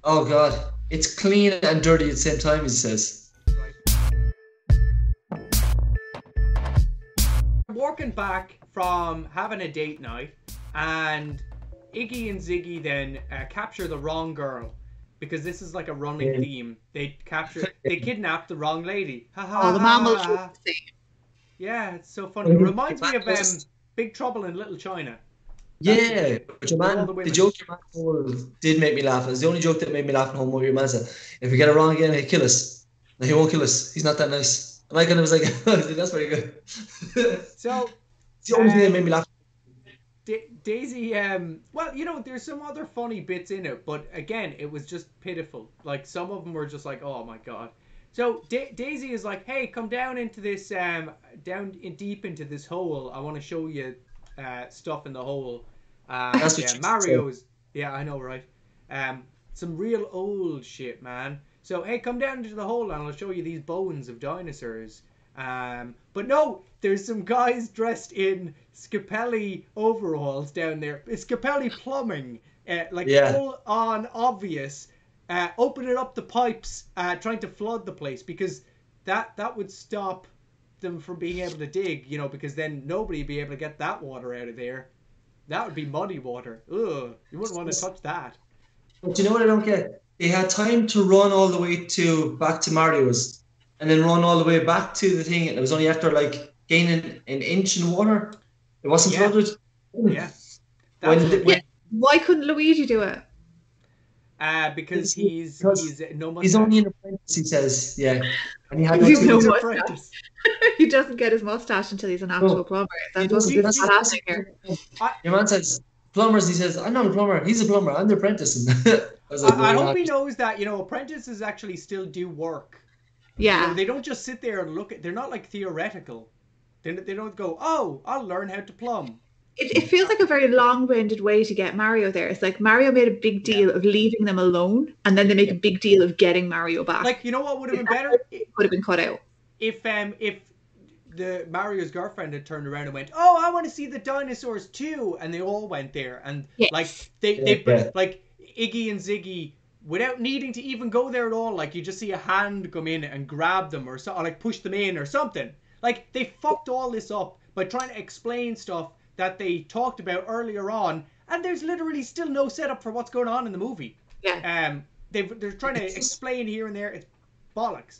Oh God, it's clean and dirty at the same time, he says. Right. Walking back from having a date night, and Iggy and Ziggy then capture the wrong girl, because this is like a running Yeah. theme. They kidnap the wrong lady. Ha ha Oh, the ha mammals ha. look Ha. the same. Yeah, it's so funny. It reminds me of Just- Big Trouble in Little China. Yeah, but your With all man, the the women. joke your man told did make me laugh. It was the only joke that made me laugh in home movie. Your man said, if we get it wrong again, he'll kill us. No, he won't kill us. He's not that nice. And I kind of was like, that's very good. So It's the only thing that made me laugh. Daisy, well, you know, there's some other funny bits in it, but again, it was just pitiful. Like, some of them were just like, oh my god. So Daisy is like, hey, come down into this, deep into this hole. I want to show you stuff in the hole. That's what you Mario's, yeah, I know, right? Some real old shit, man. So, hey, come down into the hole and I'll show you these bones of dinosaurs. But no, there's some guys dressed in Scapelli overalls down there. It's Scapelli plumbing, full on obvious, opening up the pipes, trying to flood the place, because that would stop them from being able to dig, you know, because then nobody would be able to get that water out of there. That would be muddy water. Ugh, you wouldn't want to touch that. But you know what I don't get? They had time to run all the way back to Mario's, and then run all the way back to the thing. And it was only after like gaining an inch in water. It wasn't flooded. Yeah. Why couldn't Luigi do it? Because he's no mustache. He's only an apprentice, he says. Yeah, and he had You know no what? apprentice. He doesn't get his mustache until he's an actual plumber. That's what's happening here. Your man says plumbers. He says, "I'm not a plumber. He's a plumber. I'm the apprentice." I hope he knows that, you know, apprentices actually still do work. Yeah. You know, they don't just sit there and look at. They're not like theoretical. They don't go, oh, I'll learn how to plumb. It feels like a very long-winded way to get Mario there. It's like Mario made a big deal of leaving them alone, and then they make a big deal of getting Mario back. Like, you know what would have been better? It would have been cut out. If the Mario's girlfriend had turned around and went, oh, I want to see the dinosaurs too, and they all went there, and like like Iggy and Ziggy, without needing to even go there at all, like you just see a hand come in and grab them or like push them in or something. Like, they fucked all this up by trying to explain stuff that they talked about earlier on, and there's literally still no setup for what's going on in the movie. Yeah. They're trying to explain here and there. It's bollocks.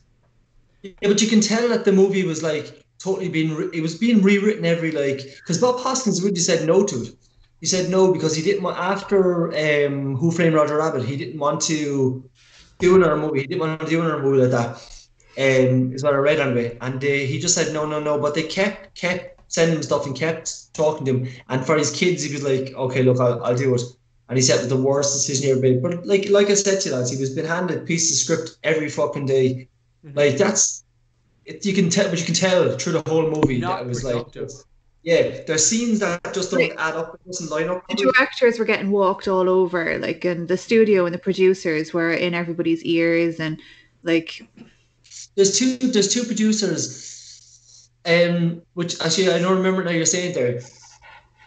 Yeah, but you can tell that the movie was like totally it was being rewritten every because Bob Hoskins really said no to it. He said no because he didn't want, after Who Framed Roger Rabbit, he didn't want to do another movie. He didn't want to do another movie like that. Is what I read anyway. And he just said no. But they kept sending him stuff and kept talking to him. And for his kids, he was like, okay, look, I'll do it. And he said it was the worst decision he ever made. But like I said to you lads, he was being handed pieces of script every fucking day. Mm-hmm. Like, that's it, you can tell through the whole movie Not that it was productive. There's scenes that just don't add up. It doesn't line up. The directors were getting walked all over, like, and the studio and the producers were in everybody's ears, and like there's two producers, which actually I don't remember now. You're saying there,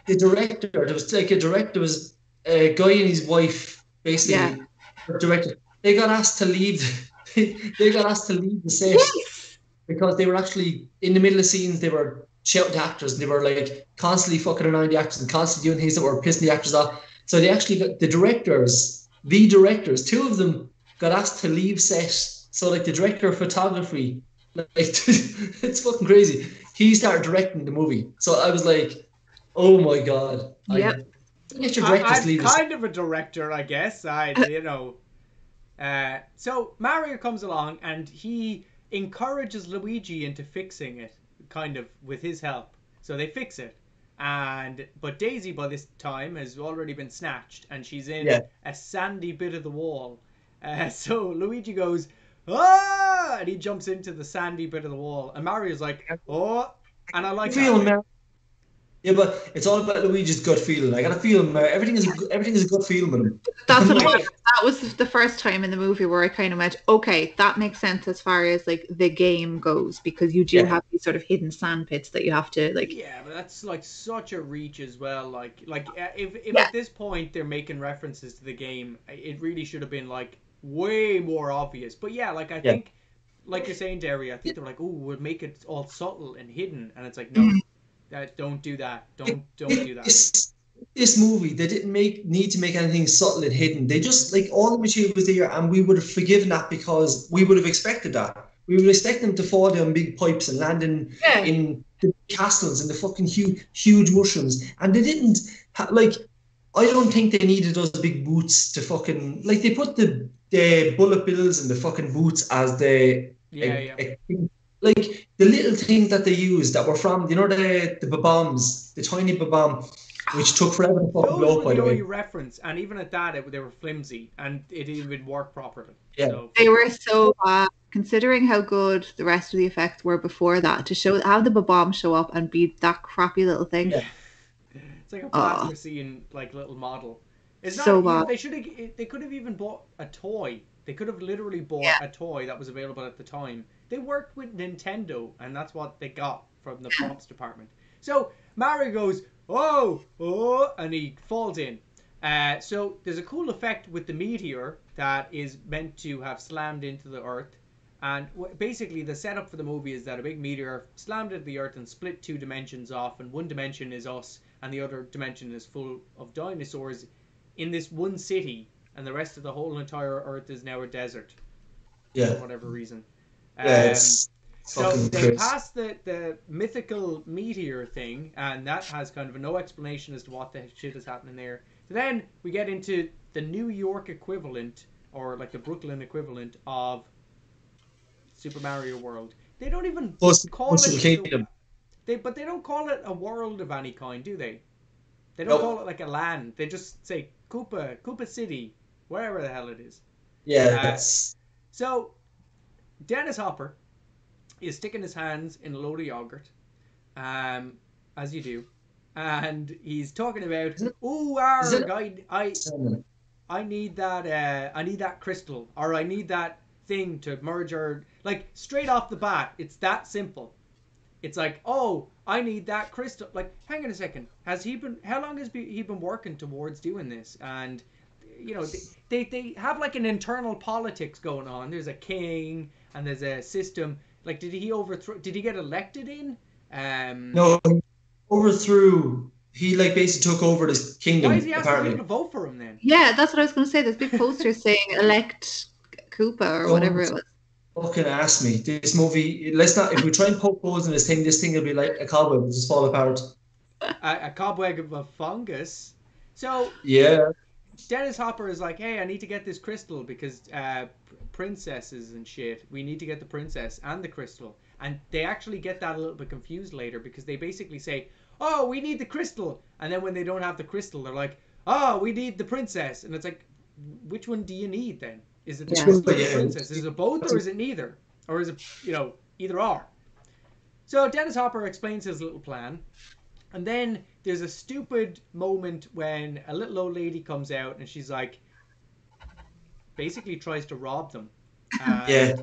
the director. There was like a director. There was a guy and his wife, basically. Yeah. Director. They got asked to leave. They got asked to leave the set because they were actually in the middle of scenes. They were shouting to actors, and they were like constantly fucking annoying the actors and constantly doing things that were pissing the actors off. So they actually got the directors, two of them got asked to leave set. So like the director of photography, like it's fucking crazy. He started directing the movie. So I was like, oh my god. Yep. I'm kind of a director, I guess. You know. So Mario comes along and he encourages Luigi into fixing it, kind of with his help. So they fix it, but Daisy by this time has already been snatched, and she's in a sandy bit of the wall. So Luigi goes, ah, and he jumps into the sandy bit of the wall, and Mario's like, oh, and I like that. Yeah, but it's all about Luigi's gut feeling. I gotta feel him. Everything is a gut feeling with him. That's what that was the first time in the movie where I kind of went, okay, that makes sense as far as like the game goes, because you do have these sort of hidden sand pits that you have to like. Yeah, but that's like such a reach as well. Like if at this point they're making references to the game, it really should have been like way more obvious. But yeah, like I Yeah. think, like you're saying, Derry, I think they were like, oh, we'll make it all subtle and hidden, and it's like, no, don't do that. Don't do that. This movie, they didn't need to make anything subtle and hidden. They just, like, all the material was there, and we would have forgiven that because we would have expected that. We would expect them to fall down big pipes and land in the castles and the fucking huge mushrooms, and they didn't. Like, I don't think they needed those big boots to fucking, like, they put the bullet bills and the fucking boots as the Yeah. like the little things that they used that were from, you know, the bombs, the tiny bomb, which took forever to fucking Those blow were up, by the the only way. reference, and even at that, they were flimsy, and it didn't even work properly. Yeah. So They were so bad, considering how good the rest of the effects were before that. To have the bomb show up and be that crappy little thing. Yeah. it's like a Oh, plasticine like little model. It's so not. bad. They should have. They could have even bought a toy. They could have literally bought Yeah. a toy that was available at the time. They worked with Nintendo, and that's what they got from the props department. So Mario goes, oh, and he falls in. So there's a cool effect with the meteor that is meant to have slammed into the Earth. And basically, the setup for the movie is that a big meteor slammed into the Earth and split 2 dimensions off, and one dimension is us, and the other dimension is full of dinosaurs in this one city, and the rest of the whole entire Earth is now a desert Yeah. for whatever reason. Yeah, it's So fucking they crazy. pass the mythical meteor thing, and that has kind of no explanation as to what the shit is happening there. So then we get into the New York equivalent, or like the Brooklyn equivalent of Super Mario World. They don't even call Mushroom it Kingdom. but they don't call it a world of any kind, do they? They don't call Nope. it like a land. They just say Koopa City, wherever the hell it is. Yeah, So Dennis Hopper is sticking his hands in a load of yogurt, as you do, and he's talking about, "Oh, is it I need that crystal, or I need that thing to merge our, like, straight off the bat. It's that simple. It's like, oh, I need that crystal. Like, hang on a second. How long has he been working towards doing this? And, you know, they have like an internal politics going on. There's a king and there's a system. Like, did he get elected in? No, he overthrew. He, like, basically took over this Why is kingdom, he asking people apparently. to vote for him then? Yeah, that's what I was going to say. There's big posters saying elect Koopa or whatever it was. Fucking ask me. This movie, let's not, if we try and poke holes in this thing will be like a cobweb, it'll just fall apart. A cobweb of a fungus. So Yeah. Dennis Hopper is like, hey, I need to get this crystal because princesses and shit. We need to get the princess and the crystal. And they actually get that a little bit confused later because they basically say, oh, we need the crystal. And then when they don't have the crystal, they're like, oh, we need the princess. And it's like, which one do you need then? Is it the crystal or the princess? Is it both or is it neither? Or is it, either or? So Dennis Hopper explains his little plan. And then there's a stupid moment when a little old lady comes out and she's like, basically tries to rob them. Yeah.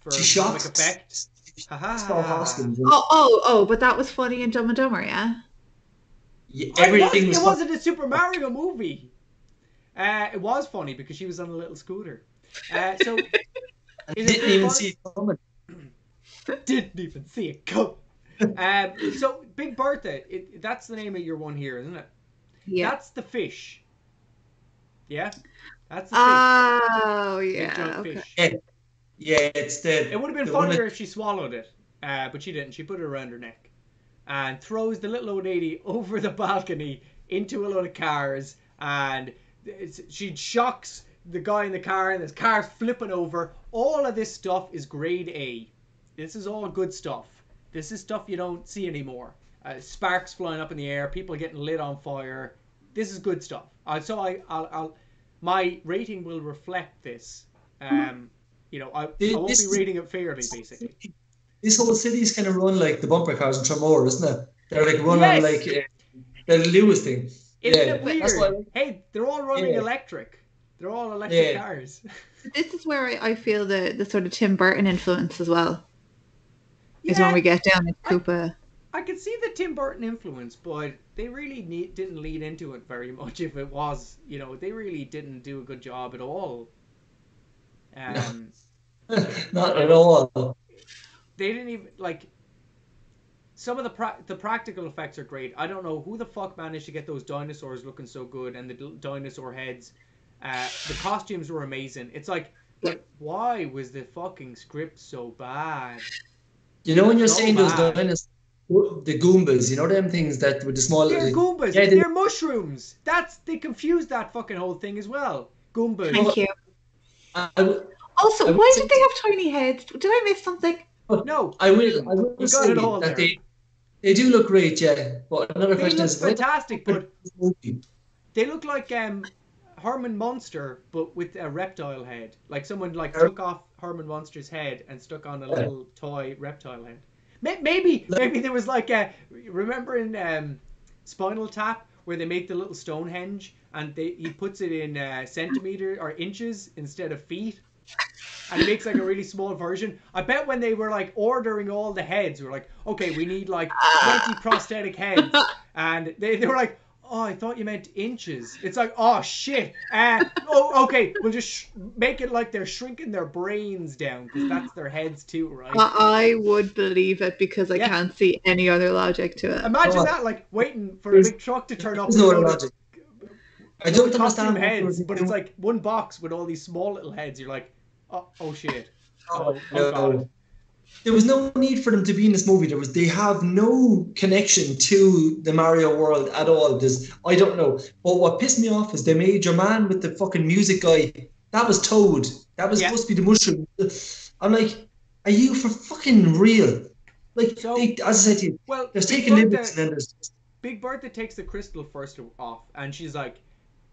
For She comic shot effect. Small Hoskins. Oh, but that was funny in Dumb and Dumber, yeah? Yeah, everything it wasn't a Super Mario movie. It was funny because she was on a little scooter. So didn't even see it coming. Didn't even see it coming. So Big Bertha, that's the name of your one here, isn't it? Yeah. That's the fish. Yeah? That's the fish. Oh, yeah. Big giant Okay. fish. Yeah, it's the. It would have been funnier if she swallowed it, but she didn't. She put it around her neck and throws the little old lady over the balcony into a load of cars, and she shocks the guy in the car, and there's cars flipping over. All of this stuff is grade A. This is all good stuff. This is stuff you don't see anymore. Sparks flying up in the air, people getting lit on fire. This is good stuff. So I'll my rating will reflect this. I won't be rating it fairly, basically. This whole city's kind of run like the bumper cars in Tremor, isn't it? They're like run on like the Lewis thing. Isn't it weird? Hey, they're all running electric. They're all electric cars. This is where I feel the sort of Tim Burton influence as well. Is when we get down to Koopa. I could see the Tim Burton influence, but they really didn't lead into it very much. If it was, they really didn't do a good job at all. Not at all. They didn't even like. Some of the practical effects are great. I don't know who the fuck managed to get those dinosaurs looking so good and the dinosaur heads. The costumes were amazing. It's like, but why was the fucking script so bad? You know when you're So saying bad. those dinosaurs, the Goombas, you know them things that with the small. They're Goombas. Yeah, They're mushrooms. They confused that fucking whole thing as well. Goombas. Thank you. Also, I why did they have tiny heads? Did I miss something? No, I you will got say it all that there. they do look great, yeah. But another They question look is, fantastic, but they look like Herman Munster, but with a reptile head. Like someone like took off Herman Munster's head and stuck on a little toy reptile head. Maybe there was like a, remember in Spinal Tap where they make the little Stonehenge and he puts it in centimeter or inches instead of feet. And he makes like a really small version. I bet when they were like ordering all the heads, we were like, okay, we need like 20 prosthetic heads. And they were like, oh, I thought you meant inches. It's like, oh shit. Okay, we'll just make it like they're shrinking their brains down because that's their heads too, right? I would believe it because I can't see any other logic to it. Imagine that, like waiting for a big truck to turn up. There's no logic. I don't understand heads, but it's like one box with all these small little heads. You're like, oh shit. Oh God. There was no need for them to be in this movie. They have no connection to the Mario world at all. I don't know. But what pissed me off is they made your man with the fucking music guy. That was Toad. That was supposed to be the mushroom. I'm like, are you for fucking real? Like, as I said to you, there's taking liberties and then there's Big Bertha takes the crystal first off, and she's like,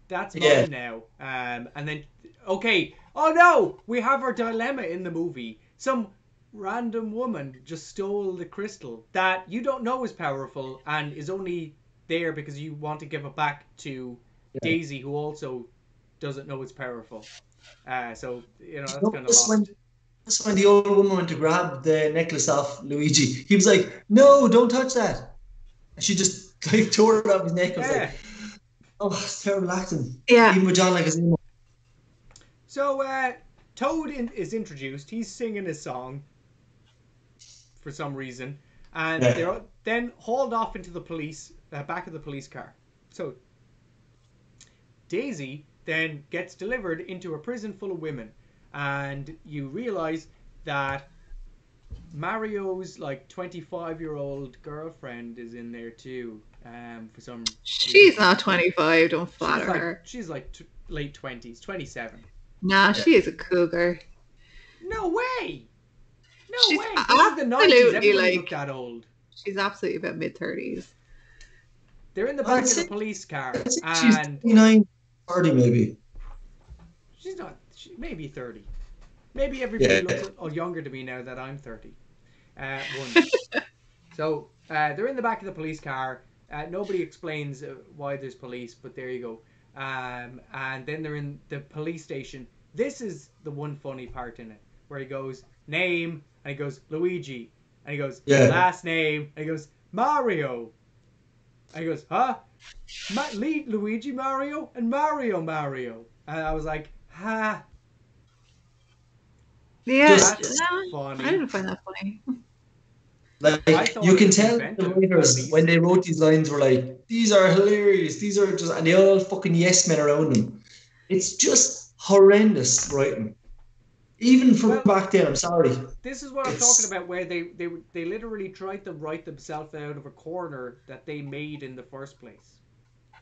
that's mine now. And then, okay, oh no, we have our dilemma in the movie. Some random woman just stole the crystal that you don't know is powerful and is only there because you want to give it back to Daisy, who also doesn't know it's powerful. So, that's kind of lost. That's when the old woman went to grab the necklace off Luigi. He was like, no, don't touch that. And she just like tore it off his neck. I was like, oh, it's terrible acting. Yeah. Even with John Leguizamo. So, Toad is introduced. He's singing his song for some reason. And they're then hauled off into the back of the police car. So, Daisy then gets delivered into a prison full of women. And you realize that Mario's like 25-year-old girlfriend is in there too. For some She's not 25, don't flatter her. She's like late 20s, 27. Nah, she is a cougar. No way! She's way! This is the 90s, everybody like, looked that old. She's absolutely about mid-30s. They're in the back of the police car. She's And 29, 30 maybe. She's not, maybe 30. Maybe everybody looks younger to me now that I'm 30. So they're in the back of the police car. Nobody explains why there's police, but there you go. And then they're in the police station. This is the one funny part in it, where he goes, name, and he goes, Luigi. And he goes, last name, and he goes, Mario. And he goes, huh? Luigi Mario and Mario Mario. And I was like, ha. Yeah, that's funny. I didn't find that funny. Like, you can tell the writers when they wrote these lines were like, these are hilarious, these are just, and they all fucking yes men around them. It's just horrendous writing. Even from back then, I'm sorry. This is what I'm talking about, where they literally tried to write themselves out of a corner that they made in the first place.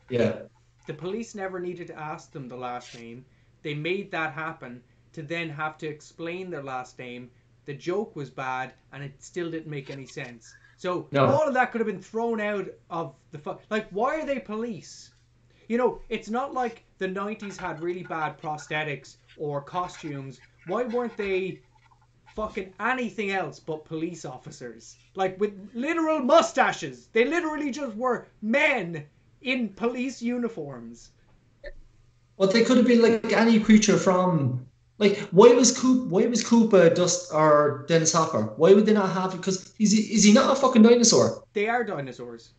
Yeah. The police never needed to ask them the last name. They made that happen to then have to explain their last name. The joke was bad, and it still didn't make any sense. So all of that could have been thrown out of the like, why are they police? It's not like the 90s had really bad prosthetics or costumes. Why weren't they fucking anything else but police officers? Like, with literal mustaches. They literally just were men in police uniforms. Well, they could have been like any creature from... Like, why was Koopa Dust or Dennis Hopper? Why would they not have it? Because is he not a fucking dinosaur? They are dinosaurs.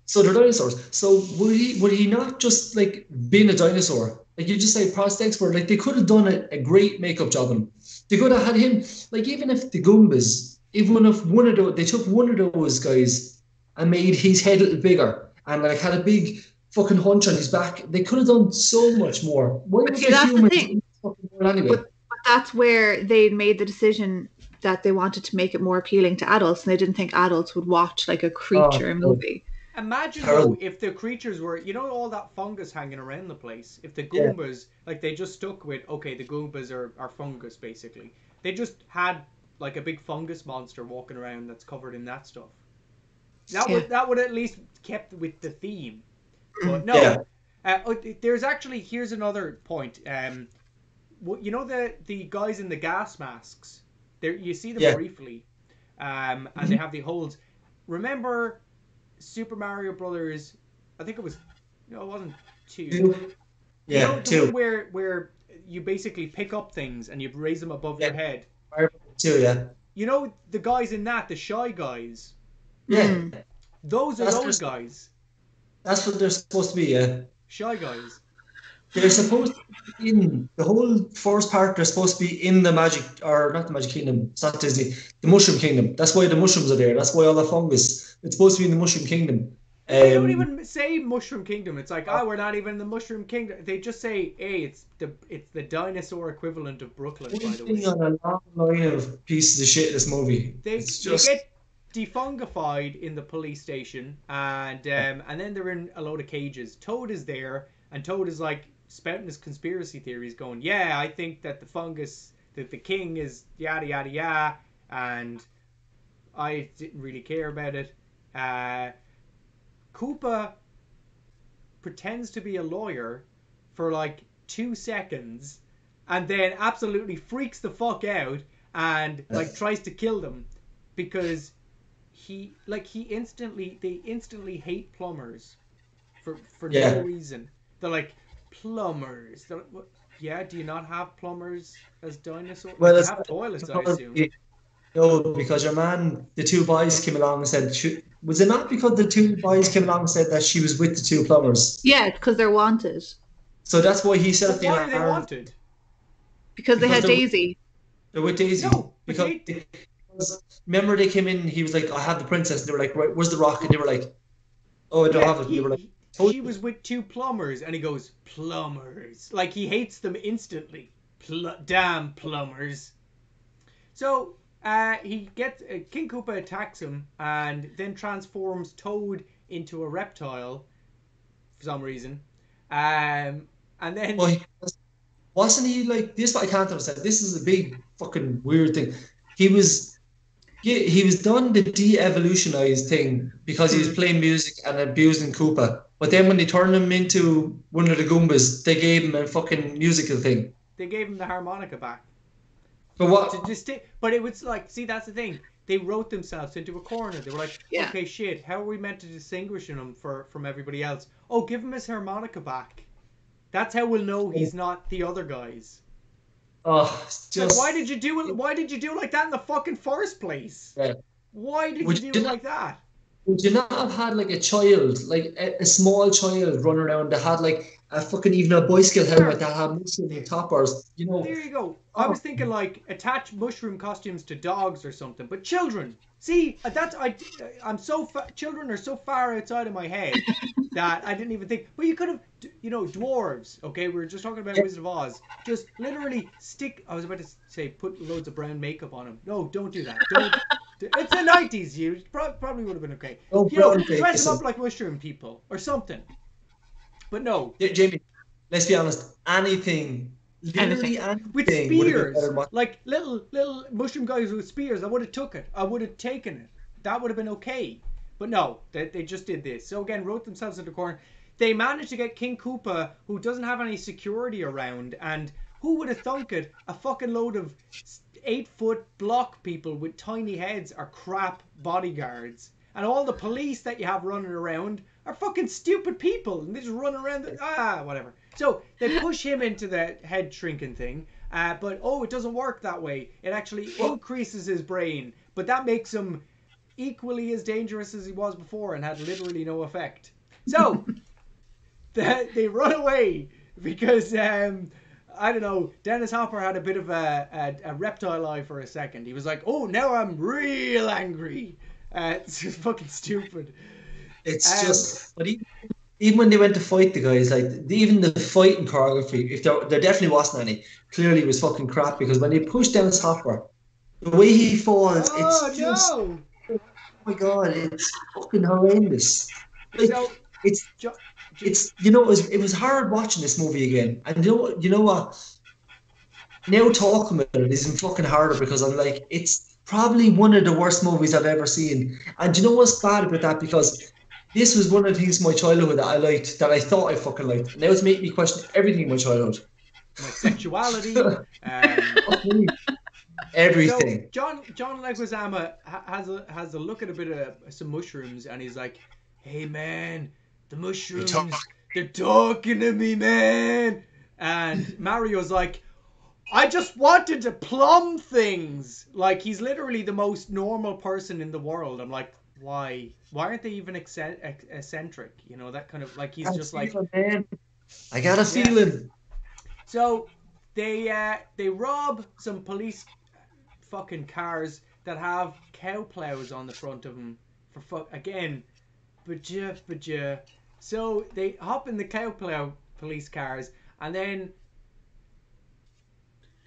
So they're dinosaurs. So would he not just like been a dinosaur? Like you just say prosthetics were like they could have done a great makeup job on him. They could have had him like even if the Goombas, even if one of those they took one of those guys and made his head a little bigger and like had a big fucking hunch on his back, they could have done so much more. Why But was see, there that's the humans thing. in the fucking world anyway? But that's where they made the decision that they wanted to make it more appealing to adults, and they didn't think adults would watch like a creature movie. Imagine Terrible. though if the creatures were, you know, all that fungus hanging around the place. If the Yeah. Goombas, like they just stuck with, okay, the Goombas are fungus basically. They just had like a big fungus monster walking around that's covered in that stuff. That would at least kept with the theme. But no, there's actually here's another point. You know the guys in the gas masks. There you see them briefly, and they have the holes. Remember Super Mario Brothers? I think it was. No, it wasn't 2. Yeah, you know, the 2. one where you basically pick up things and you raise them above your head. 2, yeah. You know the guys in that, the shy guys. Yeah. Those are those guys. That's what they're supposed to be, yeah. Shy guys. They're supposed to be in the whole first part. They're supposed to be in the magic, or not the Magic Kingdom. It's not Disney. The Mushroom Kingdom. That's why the mushrooms are there. That's why all the fungus. It's supposed to be in the Mushroom Kingdom. They don't even say Mushroom Kingdom. It's like, we're not even in the Mushroom Kingdom. They just say, hey, it's the dinosaur equivalent of Brooklyn, by the way. On a long line of pieces of shit. This movie. They get defungified in the police station, and then they're in a load of cages. Toad is there, and Toad is like spouting his conspiracy theories, going, yeah, I think that the fungus, that the king is yada yada yada, and I didn't really care about it. Koopa pretends to be a lawyer for like 2 seconds, and then absolutely freaks the fuck out and like tries to kill them because they instantly hate plumbers for no reason. They're like, plumbers. They're like, what? Yeah, do you not have plumbers as dinosaurs? Well, you have toilets, I assume. No, because your man, the 2 boys came along and said, was it not because the 2 boys came along and said that she was with the 2 plumbers? Yeah, because they're wanted. So that's why he set up the alarm. Why are they wanted? Because they had Daisy. They're with Daisy. No, because remember they came in, he was like, I have the princess. And they were like, right, where's the rock? And they were like, oh, I don't have it. And they were like, she was with 2 plumbers, and he goes, plumbers. Like, he hates them instantly. Damn plumbers. So, he gets King Koopa attacks him, and then transforms Toad into a reptile for some reason. And then... Well, wasn't he like, this is what I can't understand. This is a big fucking weird thing. He was done the de-evolutionized thing because he was playing music and abusing Koopa. But then when they turned him into one of the Goombas, they gave him a fucking musical thing. They gave him the harmonica back. But what? But it was like, see, that's the thing. They wrote themselves into a corner. They were like, okay, shit, how are we meant to distinguish him from everybody else? Oh, give him his harmonica back. That's how we'll know he's not the other guys. Oh, it's just... Like, why did you do it like that in the fucking first place? Yeah. Why did you do it like that? Would you not have had like a child, like a small child running around that had like a fucking, even a Boy Scout helmet that had mushroom toppers, you know? There you go. I was thinking like attach mushroom costumes to dogs or something, but children. See, children are so far outside of my head that I didn't even think. But you could have, dwarves. Okay, we were just talking about Wizard of Oz. Just literally I was about to say put loads of brown makeup on them. No, don't do that. Don't. It's the 90s, you probably would have been okay. Dress them up like mushroom people or something. But no. Jamie, let's be honest. Anything. Literally anything. With spears. Like little mushroom guys with spears. I would have took it. I would have taken it. That would have been okay. But no, they just did this. So again, wrote themselves into the corner. They managed to get King Koopa, who doesn't have any security around, and who would have thunk it? A fucking load of 8-foot block people with tiny heads are crap bodyguards. And all the police that you have running around are fucking stupid people. And they just run around, whatever. So they push him into the head shrinking thing. But, it doesn't work that way. It actually increases his brain. But that makes him equally as dangerous as he was before and had literally no effect. So, they run away. because I don't know, Dennis Hopper had a bit of a reptile eye for a second. He was like, "Oh, now I'm real angry." It's just fucking stupid. It's just, but even when they went to fight the guys, like even the fighting choreography, if there definitely wasn't any, clearly it was fucking crap because when they pushed down Hopper, the way he falls, it's just, no! oh my god, it's fucking horrendous. Like So, it's it was hard watching this movie again, and you know what? Now talking about it isn't fucking harder because I'm like, it's probably one of the worst movies I've ever seen. And you know what's bad about that? Because this was one of the things in my childhood that I liked, that I thought I fucking liked. Now it's making me question everything in my childhood. like sexuality, everything. So John Leguizamo has a look at a bit of some mushrooms, and he's like, "Hey man, the mushrooms, they're talking to me, man." And Mario's like, "I just wanted to plumb things." Like, he's literally the most normal person in the world. I'm like, why? Why aren't they even eccentric? You know, that kind of, like, he's just like, man. I got a feeling. So they rob some police fucking cars that have cow plows on the front of them again. Baja. So they hop in the cow plow police cars, and then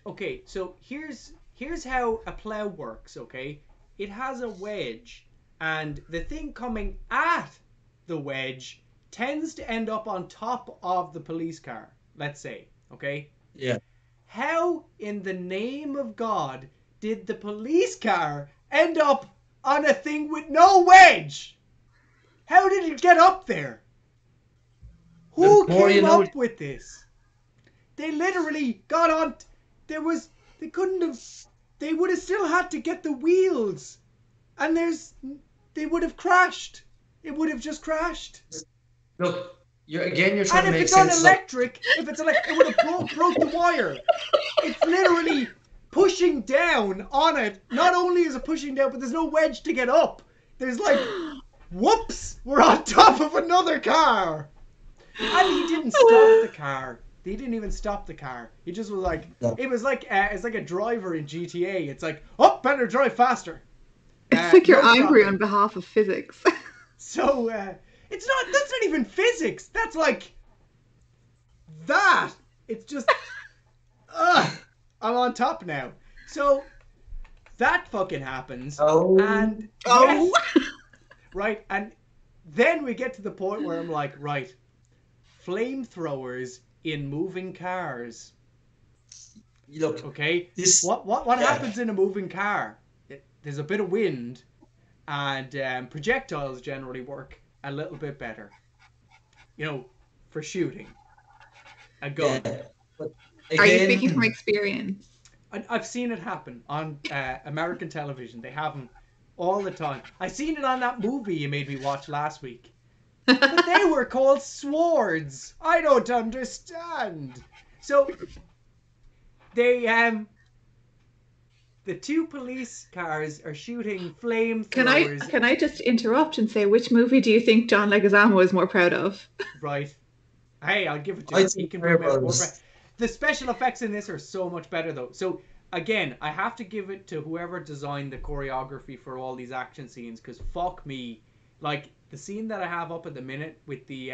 okay, so here's how a plow works, okay? It has a wedge, and the thing coming at the wedge tends to end up on top of the police car, let's say, okay? Yeah. How in the name of God did the police car end up on a thing with no wedge? How did it get up there? Who came up with this? They literally got on. They would have still had to get the wheels. And they would have crashed. It would have just crashed. Look, you're trying to make sense. And if it's electric, it would have broke the wire. It's literally pushing down on it. Not only is it pushing down, but there's no wedge to get up. There's like, whoops, we're on top of another car. And he didn't stop the car. He didn't even stop the car. He just was like, it was like, it's like a driver in GTA. It's like, oh, better drive faster. It's like you're angry on behalf of physics. So, that's not even physics. That's like, that. It's just, I'm on top now. So, that fucking happens. And yes, right, and then we get to the point where I'm like, right, flamethrowers in moving cars. Look, okay, what happens in a moving car? There's a bit of wind, and projectiles generally work a little bit better. You know, for shooting a gun. Yeah, but again, are you speaking from experience? I've seen it happen on American television. They have them all the time. I seen it on that movie you made me watch last week. But they were called swords. I don't understand. So they the two police cars are shooting flamethrowers. Can I just interrupt and say, which movie do you think John Leguizamo is more proud of? Right. Hey, I'll give it to him. He can bring out more. The special effects in this are so much better though. So again, I have to give it to whoever designed the choreography for all these action scenes, because fuck me, like the scene that I have up at the minute with the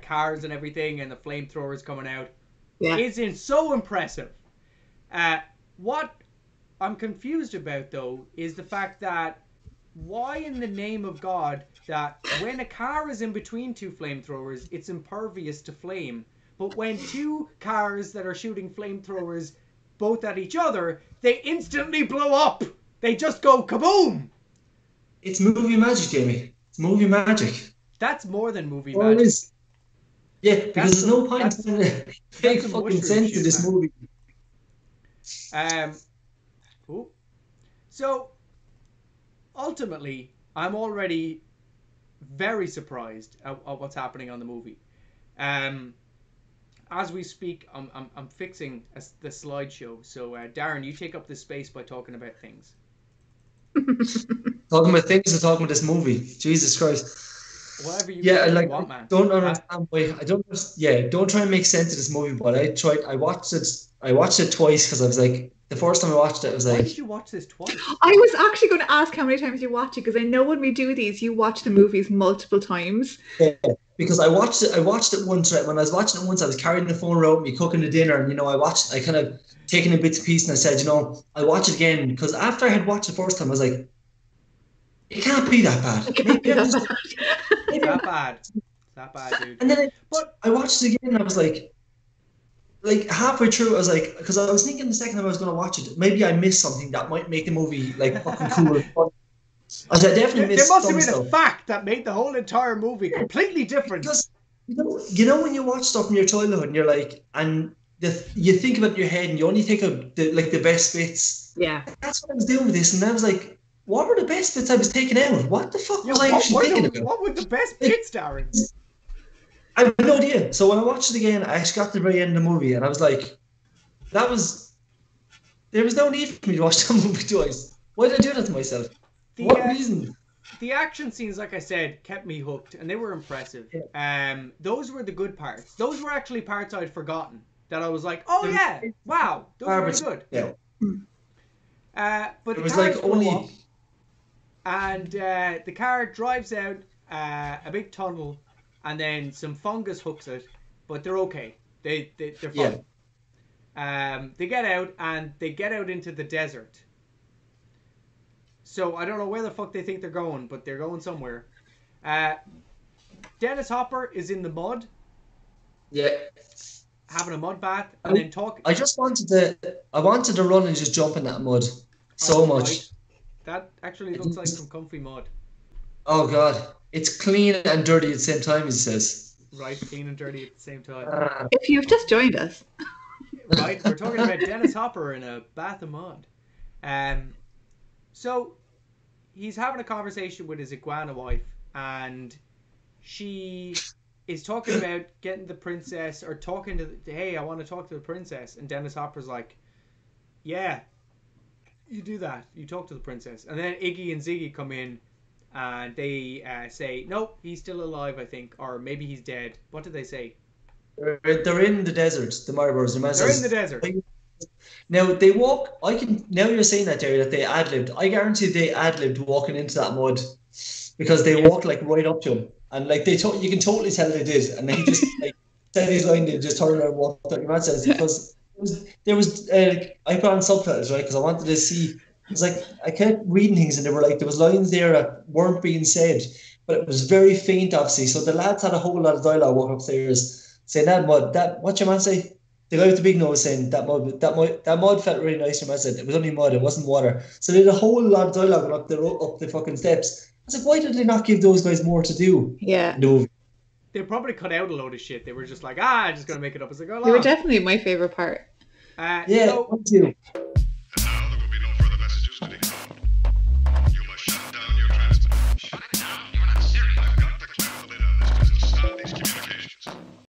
cars and everything and the flamethrowers coming out is so impressive. What I'm confused about though is the fact that why in the name of God that when a car is in between two flamethrowers, it's impervious to flame, but when two cars that are shooting flamethrowers both at each other, they instantly blow up. They just go kaboom. It's movie magic, Jamie. It's movie magic. That's more than movie magic. It is. Yeah, because there's no point in the big fucking sense of this movie. Cool. So, ultimately, I'm already very surprised at what's happening on the movie. As we speak, I'm fixing the slideshow. So, Darren, you take up the space by talking about things. Talking about things or talking about this movie? Jesus Christ. whatever you like want, man. don't understand why. I don't. Don't try and make sense of this movie. But I tried. I watched it twice because I was like, the first time I watched it, I was Why like, did you watch this twice? I was actually going to ask how many times you watch it, because I know when we do these, you watch the movies multiple times. yeah, because I watched it. I watched it once. Right, when I was watching it once, I was carrying the phone around me, cooking the dinner, and I kind of taken a bits and pieces, and I said, I watch it again because after I had watched the first time, I was like, it can't be that bad. It can't be that bad. It's that bad. It's that bad, dude. And then But I watched it again, and I was like halfway through, I was like, because I was thinking the second time I was going to watch it, maybe I missed something that might make the movie like fucking cool. I definitely missed there must some have been stuff. a fact that made the whole entire movie completely different. Because when you watch stuff from your childhood and you're like, and you think about it in your head and you only think of the best bits. Yeah. That's what I was doing with this, and I was like, what were the best bits I was taking out? What the fuck was I actually thinking about? What were the best bits, Darren? I have no idea. So when I watched it again, I actually got to the very end of the movie, and I was like, there was no need for me to watch that movie twice. Why did I do that to myself? What reason? The action scenes, like I said, kept me hooked, and they were impressive. Yeah. Those were the good parts. Those were actually parts I'd forgotten. That I was like, oh yeah, wow, those were really good. Yeah. But it was like only. And the car drives out a big tunnel, and then some fungus hooks it, but they're okay. They're fine. Yeah. They get out, and they get out into the desert. So I don't know where the fuck they think they're going, but they're going somewhere. Dennis Hopper is in the mud. Yeah. Having a mud bath and then talking. I wanted to run and just jump in that mud so much. Right. That actually looks like some comfy mud. Oh god, it's clean and dirty at the same time, he says. Right, clean and dirty at the same time. If you've just joined us. Right, we're talking about Dennis Hopper in a bath of mud. So he's having a conversation with his iguana wife, and she is talking about getting the princess, or talking to hey, I want to talk to the princess, and Dennis Hopper's like, yeah, you do that, you talk to the princess. And then Iggy and Ziggy come in, and they say, nope, he's still alive, I think, or maybe he's dead. What did they say? They're in the desert, the Marlboros. They're in the desert. Now they walk. Now you're saying that, Jerry, that they ad-libbed. I guarantee they ad-libbed walking into that mud, because they walked like right up to him, and like you can totally tell they did, and he just like said his line, they just turned around and walked out. Your man says, because there was I put on subtitles, right, because I wanted to see. It's like I kept reading things, and there was lines there that weren't being said, but it was very faint, obviously. So the lads had a whole lot of dialogue walking upstairs saying that mud. What your man say? The guy with the big nose saying that mud felt really nice. Your man said it was only mud, it wasn't water. So they had a whole lot of dialogue up the fucking steps. I was like, why did they not give those guys more to do? Yeah. No. They probably cut out a load of shit. They were just like, I'm just gonna make it up as I go along. They were definitely my favorite part. Yeah, me too.